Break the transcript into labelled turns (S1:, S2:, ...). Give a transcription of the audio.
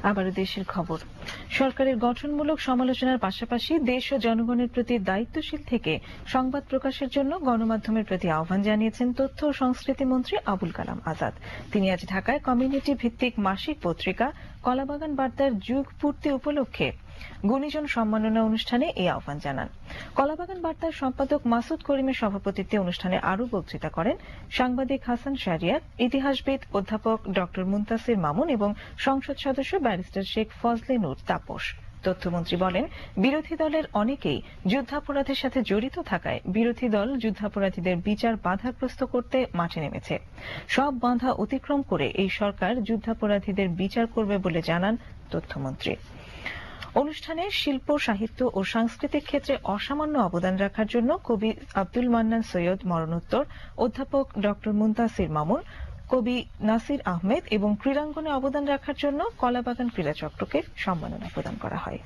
S1: আবারও দেশের খবর। সরকারের গঠনমূলক সমালোচনার পাশাপাশি দেশ ও জনগণের প্রতি দায়িত্বশীল থেকে সংবাদ প্রকাশের জন্য গণমাধ্যমের প্রতি আহ্বান জানিয়েছেন তথ্য ও সংস্কৃতি মন্ত্রী আবুল কালাম আজাদ। তিনি আজ ঢাকায় কমিউনিটি ভিত্তিক মাসিক পত্রিকা কলাবাগান বার্তার যুগ পূর্তি উপলক্ষে গুণীজন সম্মাননা অনুষ্ঠানে এই আহ্বান জানান। কলাবাগান বার্তার সম্পাদক মাসুদ করিমের সভাপতিত্বে অনুষ্ঠানে আরও বক্তৃতা করেন সাংবাদিক হাসান শাহরিয়ার, ইতিহাসবিদ অধ্যাপক ডক্টর মুনতাসির মামুন এবং সংসদ সদস্য ব্যারিস্টার শেখ ফজলে নূর তাপস। তথ্যমন্ত্রী বলেন, বিরোধী দলের অনেকেই যুদ্ধাপরাধের সাথে জড়িত থাকায় বিরোধী দল যুদ্ধাপরাধীদের বিচার বাধাগ্রস্ত করতে মাঠে নেমেছে। সব বাধা অতিক্রম করে এই সরকার যুদ্ধাপরাধীদের বিচার করবে বলে জানান তথ্যমন্ত্রী। অনুষ্ঠানে শিল্প, সাহিত্য ও সাংস্কৃতিক ক্ষেত্রে অসামান্য অবদান রাখার জন্য কবি আব্দুল মান্নান সৈয়দ মরণোত্তর, অধ্যাপক ডক্টর মুনতাসির মামুন, কবি নাসির আহমেদ এবং ক্রীড়াঙ্গনে অবদান রাখার জন্য কলাবাগান ক্রীড়া চক্রকে সম্মাননা প্রদান করা হয়।